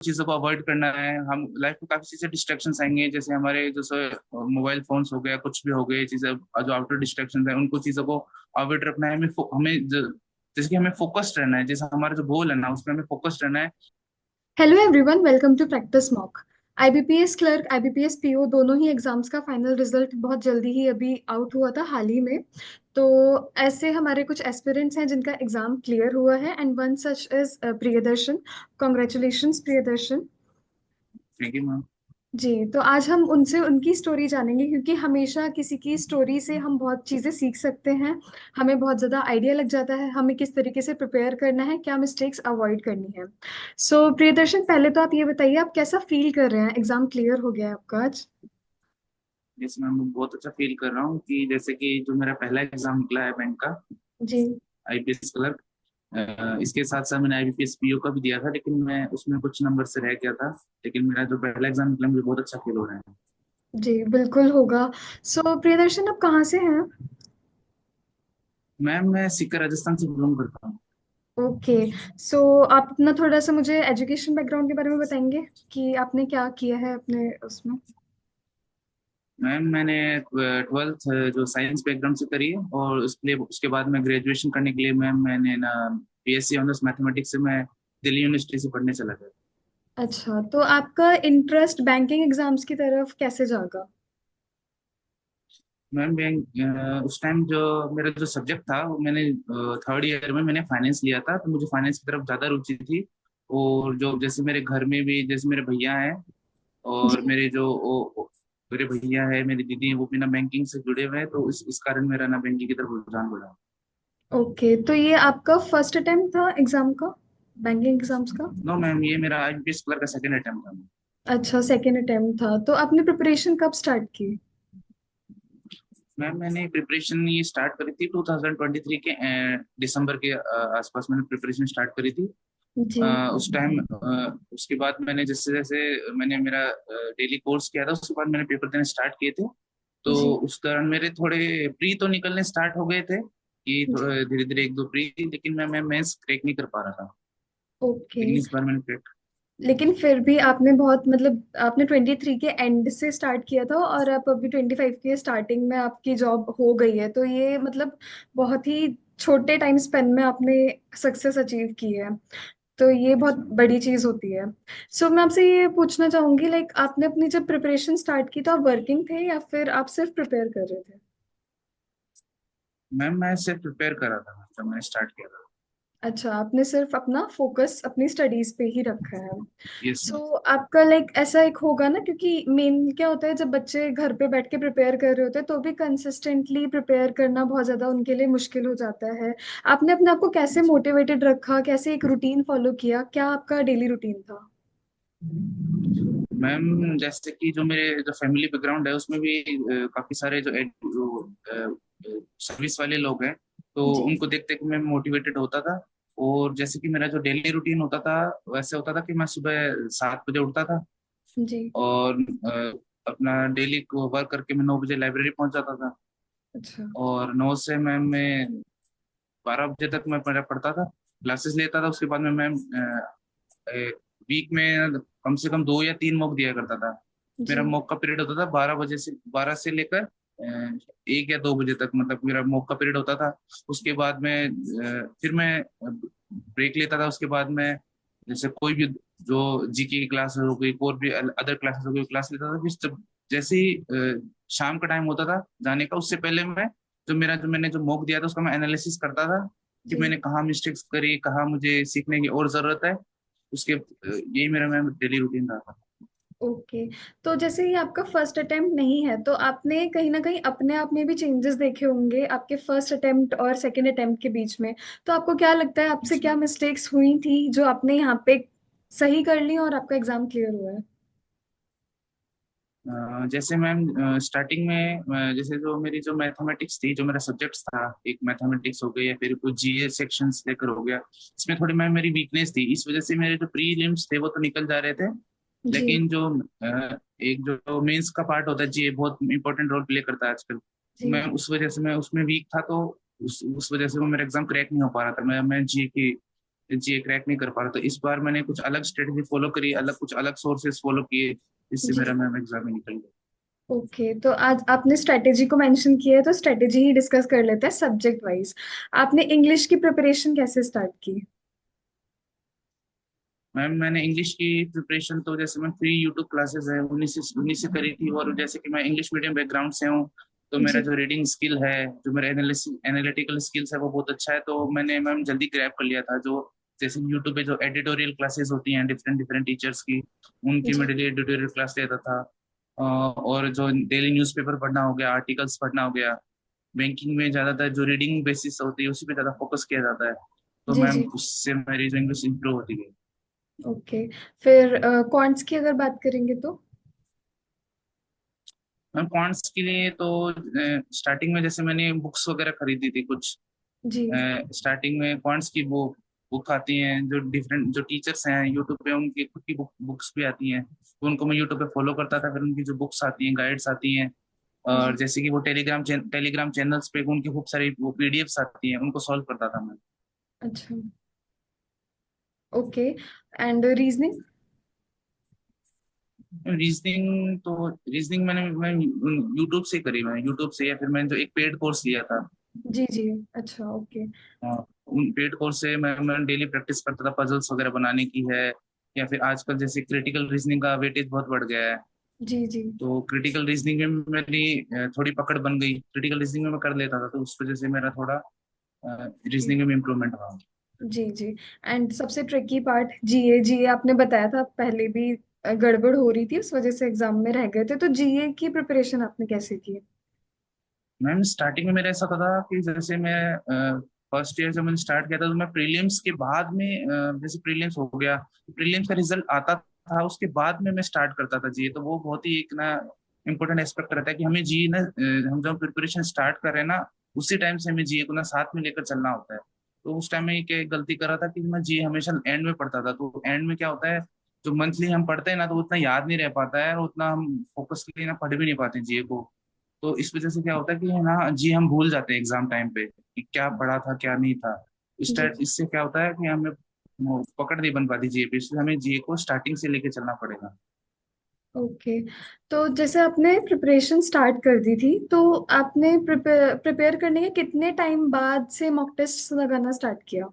चीज़ों को अवॉइड करना है। हम लाइफ में काफी चीजें डिस्ट्रैक्शंस आएंगे, जैसे हमारे जैसे मोबाइल फोन्स हो गया, कुछ भी हो गए चीजें जो आउटर डिस्ट्रैक्शन है, उनको चीजों को अवॉइड रखना है। जैसे कि हमें फोकस्ड रहना है, जैसे हमारा जो गोल है ना उसमें हमें फोकस्ड रहना है। Hello everyone, welcome to practice mock. IBPS clerk, IBPS PO दोनों ही एग्जाम्स का फाइनल रिजल्ट बहुत जल्दी ही अभी आउट हुआ था, हाल ही में। तो ऐसे हमारे कुछ एस्पिरेंट्स हैं जिनका एग्जाम क्लियर हुआ है, and one such is Priyadarshan. Congratulations Priyadarshan. ठीक है मैम। जी, तो आज हम उनसे उनकी स्टोरी जानेंगे, क्योंकि हमेशा किसी की स्टोरी से हम बहुत चीज़ें सीख सकते हैं। हमें बहुत ज़्यादा आइडिया लग जाता है हमें किस तरीके से प्रिपेयर करना है, क्या मिस्टेक्स अवॉइड करनी है। सो प्रियदर्शन, पहले तो आप ये बताइए, आप कैसा फील कर रहे हैं? एग्जाम क्लियर हो गया है आपका आज। जैसे मैं बहुत अच्छा फील कर रहा हूँ कि जैसे कि जो मेरा पहला एग्जाम निकला है बैंक का, जी। आईपीएस क्लर्क, इसके साथ साथ मैंने आईबीपीएस पीओ का भी दिया था, लेकिन मैं उसमें कुछ नंबर से रह गया था। लेकिन मेरा जो पहला एग्जाम निकला, मुझे बहुत अच्छा फील हो रहा है। जी, बिल्कुल होगा। सो प्रियदर्शन, आप कहाँ से हैं? मैम मैं सीकर राजस्थान से बिलोंग करता हूँ। ओके। सो आप अपना थोड़ा सा मुझे एजुकेशन बैकग्राउंड के बारे में बताएंगे कि आपने क्या किया है अपने उसमें। मैम मैंने ट्वेल्थ जो साइंस बैकग्राउंड से करी है, और उसके बाद मैं ग्रेजुएशन करने के लिए मैम मैंने ना बीएससी ऑनर्स मैथमेटिक्स से मैं दिल्ली यूनिवर्सिटी से पढ़ने चला गया। अच्छा, तो आपका इंटरेस्ट बैंकिंग एग्जाम्स की तरफ कैसे जागा? मैम उस टाइम जो मेरा जो सब्जेक्ट था वो मैंने थर्ड ईयर में मैंने फाइनेंस लिया था, तो मुझे फाइनेंस की तरफ ज़्यादा रुचि थी। और जो जैसे मेरे घर में भी जैसे मेरे भैया हैं, और जी। मेरे भैया है, मेरी दीदी है, वो भी ना बैंकिंग से जुड़े हुए हैं, तो इस कारण मेरा ना बैंकिंग की तरफ रुझान बढ़ा। ओके, तो ये आपका फर्स्ट अटेम्प्ट था एग्जाम का, बैंकिंग एग्जाम्स का? नो मैम, ये मेरा आईबीपीएस क्लर्क का सेकंड अटेम्प्ट था। अच्छा, सेकेंड अटेम्प्ट था। तो आपने प्रिपरेशन कब स्टार्ट की? मैम मैंने प्रिपरेशन ये स्टार्ट करी थी 2023 के दिसंबर के आसपास मैंने प्रिपरेशन स्टार्ट करी थी। जी। उस टाइम उसके बाद मैंने जैसे जैसे मैंने मेरा डेली कोर्स किया था, उसके बाद मैंने पेपर देने स्टार्ट किए थे। तो जी। उस दौरान मेरे थोड़े प्री तो निकलने स्टार्ट हो गए थे कि जी। थोड़े धीरे धीरे एक दो प्री, लेकिन मैं मेंस क्रैक नहीं कर पा रहा था। ओके। लेकिन इस बार मैंने क्रैक। लेकिन फिर भी आपने बहुत, मतलब आपने 23 के एंड से स्टार्ट किया था और आप अभी 25 के स्टार्टिंग में आपकी जॉब हो गई है, तो ये मतलब बहुत ही छोटे टाइम स्पेन में आपने सक्सेस अचीव की है। तो ये बहुत अच्छा बड़ी चीज होती है। सो मैं आपसे ये पूछना चाहूंगी, लाइक आपने अपनी जब प्रिपरेशन स्टार्ट की तो आप वर्किंग थे या फिर आप सिर्फ प्रिपेयर कर रहे थे? मैम, मैं सिर्फ प्रिपेयर कर रहा था जब मैंने स्टार्ट किया था। अच्छा, आपने सिर्फ अपना फोकस अपनी स्टडीज पे ही रखा है। Yes so ma'am. आपका लाइक ऐसा एक होगा ना, क्योंकि मेन क्या होता है, जब बच्चे घर पे बैठ के प्रिपेयर कर रहे होते हैं तो भी कंसिस्टेंटली प्रिपेयर करना बहुत ज्यादा उनके लिए मुश्किल हो जाता है। आपने अपने आप को कैसे मोटिवेटेड रखा, कैसे एक रूटीन फॉलो किया, क्या आपका डेली रूटीन था? मैम जैसे कि जो मेरे जो फैमिली बैकग्राउंड है उसमें भी काफी सारे सर्विस वाले लोग हैं, तो जी। उनको देख देख मैं मोटिवेटेड होता था। और जैसे कि मेरा जो डेली रूटीन होता था, वैसे होता था कि मैं सुबह 7 बजे उठता था, जी। और अपना डेली को वर्क करके मैं 9 बजे लाइब्रेरी पहुंच जाता था। अच्छा। और 9 से मैं 12 बजे तक मैं मेरा पढ़ता था, क्लासेस लेता था। उसके बाद में मैं वीक में कम से कम 2 या 3 मॉक दिया करता था। मेरा जी। मॉक का पीरियड होता था 12 बजे से 12 से लेकर 1 या 2 बजे तक, मतलब मेरा मॉक का पीरियड होता था। उसके बाद में फिर मैं ब्रेक लेता था। उसके बाद में जैसे कोई भी जो जीके की क्लास हो गई, और भी अदर क्लासेस हो गई, क्लास लेता था। फिर जब जैसे ही शाम का टाइम होता था जाने का, उससे पहले मैं जो मैंने जो मॉक दिया था उसका मैं एनालिसिस करता था कि जी। मैंने कहाँ मिस्टेक्स करी, कहाँ मुझे सीखने की और जरूरत है। यही मेरा मैम डेली रूटीन रहा था। ओके। तो जैसे ये आपका फर्स्ट अटेम्प्ट नहीं है, तो आपने कहीं ना कहीं अपने आप में भी चेंजेस देखे होंगे आपके फर्स्ट अटेम्प्ट और सेकंड अटेम्प्ट के बीच में। तो आपको क्या लगता है, आपसे क्या मिस्टेक्स हुई थी जो आपने यहाँ पे सही कर ली और आपका एग्जाम क्लियर हुआ है? जैसे मैम स्टार्टिंग में जैसे जो मेरी जो मैथमेटिक्स थी, जो मेरा सब्जेक्ट्स था, एक मैथमेटिक्स हो गया या फिर कुछ जीए सेक्शंस लेकर हो गया, इसमें थोड़ी मैम मेरी वीकनेस थी। इस वजह से मेरे जो प्रीलिम्स थे वो तो निकल जा रहे थे, जी। लेकिन जो एक जो मेंस का पार्ट होता है, जीए बहुत इंपॉर्टेंट रोल प्ले करता है आजकल। तो जी। मैं उस वजह से मैं उसमें वीक था, तो उस वजह से वो मेरा एग्जाम क्रैक नहीं हो पा रहा था। मैं जीए की जीए क्रैक नहीं कर पा रहा, तो इस बार मैंने कुछ अलग स्ट्रेटेजी फॉलो करी, कुछ अलग सोर्सेज फॉलो किए, इससे जी। मेरा मैम एग्जाम ही निकल गया। ओके, तो आज आपने स्ट्रेटेजी को मेंशन किया है तो स्ट्रेटेजी ही डिस्कस कर लेते हैं सब्जेक्ट वाइज। आपने इंग्लिश की प्रिपरेशन कैसे स्टार्ट की? मैम मैंने इंग्लिश की प्रिपरेशन तो जैसे मैं फ्री यूट्यूब क्लासेस है उन्हीं से करी थी, और जैसे कि मैं इंग्लिश मीडियम बैकग्राउंड से हूँ, तो मेरा जी। जो रीडिंग स्किल है, जो मेरा एनालिटिकल स्किल्स है वो बहुत अच्छा है, तो मैंने मैम जल्दी ग्रैब कर लिया था। जो जैसे यूट्यूब पे जो एडिटोरियल क्लासेस होती हैं डिफरेंट डिफरेंट टीचर्स की, उनकी मैं जी। डेली एडिटोरियल क्लास लेता था। और जो डेली न्यूज़पेपर पढ़ना हो गया, आर्टिकल्स पढ़ना हो गया, बैंकिंग में ज्यादातर जो रीडिंग बेसिस होती है उसी पे ज्यादा फोकस किया जाता है, तो जी। मैम जी। उससे मेरी जो इंग्लिश इंप्रूव होती गई। ओके, फिर क्वांट्स की अगर बात करेंगे तो? मैम क्वांट्स के लिए तो स्टार्टिंग में जैसे मैंने बुक्स वगैरह खरीदी थी कुछ। जी। स्टार्टिंग में क्वांट्स की वो बुक आती हैं, जो डिफरेंट जो टीचर्स हैं यूट्यूब पे उनकी खुद की बुक्स भी आती हैं, तो उनको मैं यूट्यूब पे फॉलो करता था। फिर उनकी जो बुक्स आती हैं, गाइड्स आती हैं, और जी। जैसे कि वो टेलीग्राम चैनल्स पे उनकी खूब सारी वो पीडीएफ्स आती हैं, उनको सॉल्व करता था मैं। अच्छा। Okay, and reasoning? रीजनिंग मैं यूट्यूब से करी, मैं यूट्यूब से, या फिर मैंने जो एक पेड कोर्स लिया था, जी। जी। अच्छा, ओके। उन पेड कोर्स से मैं डेली प्रैक्टिस करता था, पजल्स वगैरह बनाने की है, या फिर आजकल जैसे क्रिटिकल रीजनिंग का वेटेज बहुत बढ़ गया है, जी। जी। तो क्रिटिकल रीजनिंग में मेरी थोड़ी पकड़ बन गई, क्रिटिकल रीजनिंग में मैं कर लेता था, तो उस वजह से मेरा थोड़ा ओके। रीजनिंग में इम्प्रूवमेंट हुआ। जी। जी। एंड सबसे ट्रिकी पार्ट जीए। जीए आपने बताया था पहले भी गड़बड़ हो रही थी, उस वजह से एग्जाम में रह गए थे, तो जीए की प्रिपरेशन आपने कैसे की? मैम स्टार्टिंग में मेरा ऐसा था कि जैसे मैं फर्स्ट ईयर जब मैंने स्टार्ट किया था, तो मैं प्रीलिम्स के बाद में जैसे प्रीलिम्स हो गया, प्रीलिम्स का रिजल्ट आता था, उसके बाद में मैं स्टार्ट करता था जी, तो वो बहुत ही एक ना इम्पोर्टेंट एस्पेक्ट रहता है कि हमें जी ना हम जब प्रिपरेशन स्टार्ट कर रहे हैं ना, उसी टाइम से हमें जी को ना साथ में लेकर चलना होता है। तो उस टाइम में एक गलती कर रहा था कि मैं जी हमेशा एंड में पढ़ता था, तो एंड में क्या होता है, जो मंथली हम पढ़ते हैं ना, तो उतना याद नहीं रह पाता है, और उतना हम फोकसली ना पढ़ भी नहीं पाते जी को। तो इस वजह से क्या होता है कि है ना जी हम भूल जाते हैं एग्जाम टाइम पे कि क्या पढ़ा था क्या नहीं था। जी। इससे क्या होता है कि हमें वो पकड़ नहीं बन पाती जीए पे, इसलिए हमें जीए को स्टार्टिंग से लेके चलना पड़ेगा। ओके, तो जैसे आपने प्रिपरेशन स्टार्ट कर दी थी, तो आपने प्रिपेयर करने के कितने टाइम बाद से मॉक टेस्ट लगाना स्टार्ट किया?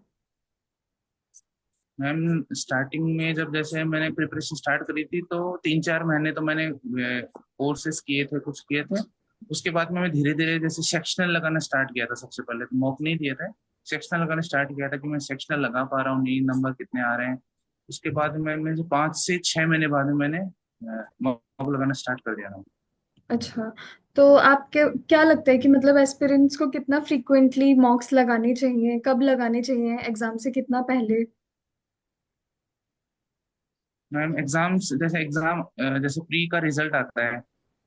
मैम स्टार्टिंग में जब जैसे मैंने प्रिपरेशन स्टार्ट करी थी, तो 3-4 महीने तो मैंने कोर्सेज किए थे, कुछ किए थे। उसके बाद में मैं धीरे धीरे जैसे सेक्शनल लगाना स्टार्ट किया था, सबसे पहले तो मॉक नहीं दिए थे, सेक्शनल लगाना स्टार्ट किया था कि मैं सेक्शनल लगा पा रहा हूँ नहीं, नंबर कितने आ रहे हैं। उसके बाद मैं जो 5 से 6 महीने बाद में मैंने मॉक लगाना स्टार्ट कर दिया था। अच्छा, तो आपके क्या लगता है कि मतलब एस्पिरेंट्स को कितना फ्रीक्वेंटली मॉक्स लगाने चाहिए, कब लगाने चाहिए, एग्जाम से कितना पहले? मैम जैसे प्री का रिजल्ट आता है,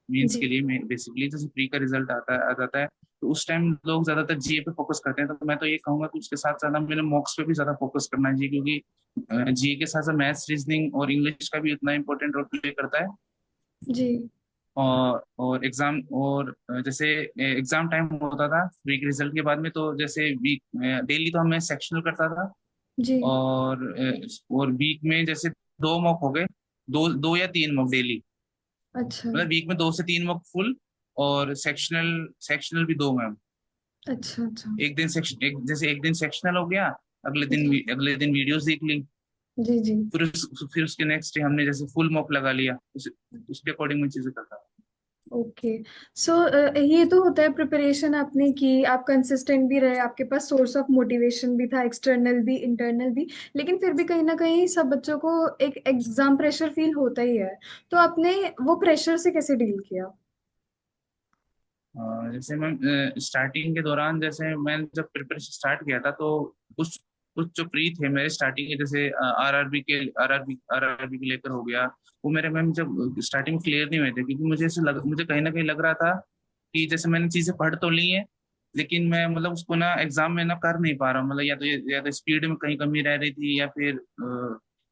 मींस जी। के लिए मैं बेसिकली जैसे प्री का रिजल्ट आ जाता है, तो उस टाइम लोग ज्यादातर जीए पे फोकस करते हैं, तो मैं तो ये कहूंगा कि उसके साथ साथ हमें मॉक्स पे भी ज्यादा फोकस करना चाहिए, क्योंकि जीए के साथ साथ मैथ्स, रीजनिंग और इंग्लिश का भी उतना इंपॉर्टेंट रोल प्ले करता है। जी। और एग्जाम और जैसे एग्जाम टाइम होता था वीक रिजल्ट के बाद में, तो जैसे वीक डेली तो हमें सेक्शनल करता था, जी। और वीक में जैसे 2 मॉक हो गए, दो दो या 3 मॉक डेली, अच्छा। मतलब वीक में 2 से 3 मॉक फुल, और सेक्शनल सेक्शनल भी 2 मैम। अच्छा। अच्छा। एक दिन सेक्शनल हो गया, जी। अगले दिन वीडियोस देख ली, जी। जी। फिर उसके नेक्स्ट डे हमने जैसे फुल मॉक लगा लिया, उसके अकॉर्डिंग मैं चीजें करता। ओके, सो ये तो होता है प्रिपरेशन आपने की, आप कंसिस्टेंट भी रहे, आपके पास सोर्स ऑफ मोटिवेशन भी था, एक्सटर्नल भी इंटरनल भी, लेकिन फिर भी कहीं ना कहीं सब बच्चों को एक एग्जाम प्रेशर फील होता ही है, तो आपने वो प्रेशर से कैसे डील किया? जैसे मैम स्टार्टिंग के दौरान जैसे मैंने जब प्रिपरेशन स्टार्ट किया था, तो कुछ कुछ जो प्री थे मेरे स्टार्टिंग के, जैसे आरआरबी के लेकर हो गया, वो मेरे मैम जब स्टार्टिंग में क्लियर नहीं हुए थे, क्योंकि मुझे कहीं ना कहीं लग रहा था कि जैसे मैंने चीजें पढ़ तो ली हैं, लेकिन मैं मतलब उसको ना एग्जाम में ना कर नहीं पा रहा हूँ, मतलब या तो स्पीड में कहीं कमी रह रही थी, या फिर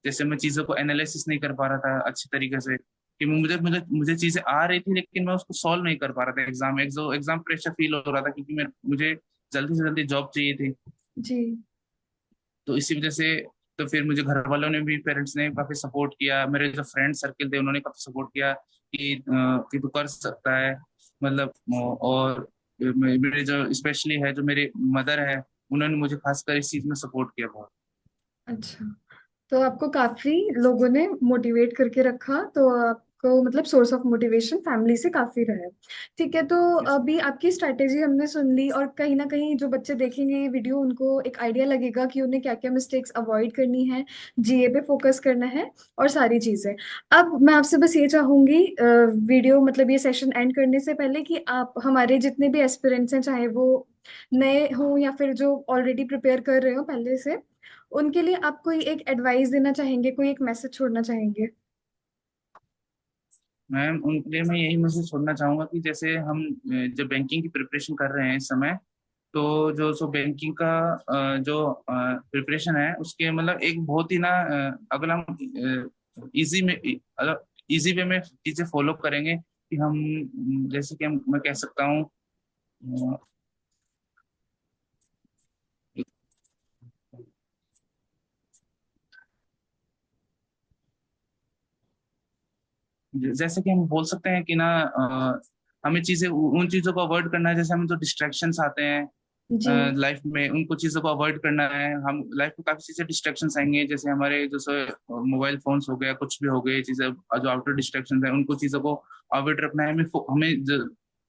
जैसे मैं चीजों को एनालिसिस नहीं कर पा रहा था अच्छी तरीके से, कि मुझे मुझे मुझे चीजें आ रही थी, लेकिन मैं उसको सॉल्व नहीं कर पा रहा था एग्जाम प्रेशर फील हो रहा था, क्योंकि मुझे जल्दी से जल्दी जॉब चाहिए थी। जी। तो इसी वजह से तो फिर मुझे घर वालों ने भी, पेरेंट्स ने काफी सपोर्ट किया, मेरे जो फ्रेंड सर्किल थे उन्होंने काफी सपोर्ट किया कि तू कर सकता है, मतलब और मेरे जो स्पेशली है, जो मेरे मदर है, उन्होंने मुझे खासकर इस चीज में सपोर्ट किया बहुत। अच्छा, तो आपको काफी लोगों ने मोटिवेट करके रखा, तो आपको मतलब सोर्स ऑफ मोटिवेशन फैमिली से काफी रहा है। ठीक है, तो Yes. अभी आपकी स्ट्रैटेजी हमने सुन ली, और कहीं ना कहीं जो बच्चे देखेंगे ये वीडियो उनको एक आइडिया लगेगा कि उन्हें क्या क्या मिस्टेक्स अवॉइड करनी है, जीए पे फोकस करना है और सारी चीजें। अब मैं आपसे बस ये चाहूंगी वीडियो मतलब ये सेशन एंड करने से पहले कि आप हमारे जितने भी एस्पिरेंट्स हैं, चाहे वो नए हों या फिर जो ऑलरेडी प्रिपेयर कर रहे हो पहले से, उनके लिए आप कोई एक एडवाइस देना चाहेंगे, कोई एक मैसेज छोड़ना चाहेंगे? मैम उनके लिए मैं यही मैसेज छोड़ना चाहूंगा कि जैसे हम जब बैंकिंग की प्रिपरेशन कर रहे हैं इस समय, तो जो सो बैंकिंग का जो प्रिपरेशन है उसके मतलब एक बहुत ही ना अगर हम इजी में इजी वे में चीजें फॉलो करेंगे कि हम जैसे कि हम मैं कह सकता हूँ जैसे कि हम बोल सकते हैं कि ना हमें चीजें उन चीजों को अवॉइड करना है, जैसे हमें जो डिस्ट्रैक्शंस आते हैं जी। लाइफ में, उनको चीजों को अवॉइड करना है। हम लाइफ में काफी चीजें डिस्ट्रैक्शंस आएंगे, जैसे हमारे जैसे मोबाइल फोन्स हो गया, कुछ भी हो गए चीजें, जो आउटर डिस्ट्रैक्शंस है उनको चीजों को अवॉइड रखना है।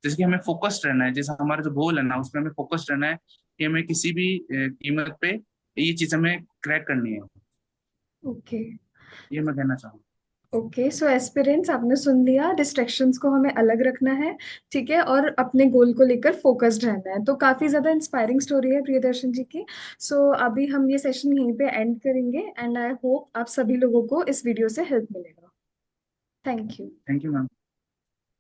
जैसे कि हमें फोकस्ड रहना है, जैसे हमारा जो गोल है ना उसमें हमें फोकस्ड रहना है कि हमें किसी भी कीमत पे ये चीज हमें क्रैक करनी है। ओके। ये मैं कहना चाहूँगा। ओके, सो एस्पिरेंट्स आपने सुन लिया, डिस्ट्रैक्शंस को हमें अलग रखना है, ठीक है, और अपने गोल को लेकर फोकस्ड रहना है। तो काफी ज्यादा इंस्पायरिंग स्टोरी है प्रियदर्शन जी की। सो अभी हम ये सेशन यहीं पे एंड करेंगे, एंड आई होप आप सभी लोगों को इस वीडियो से हेल्प मिलेगा। Thank you. Thank you ma'am.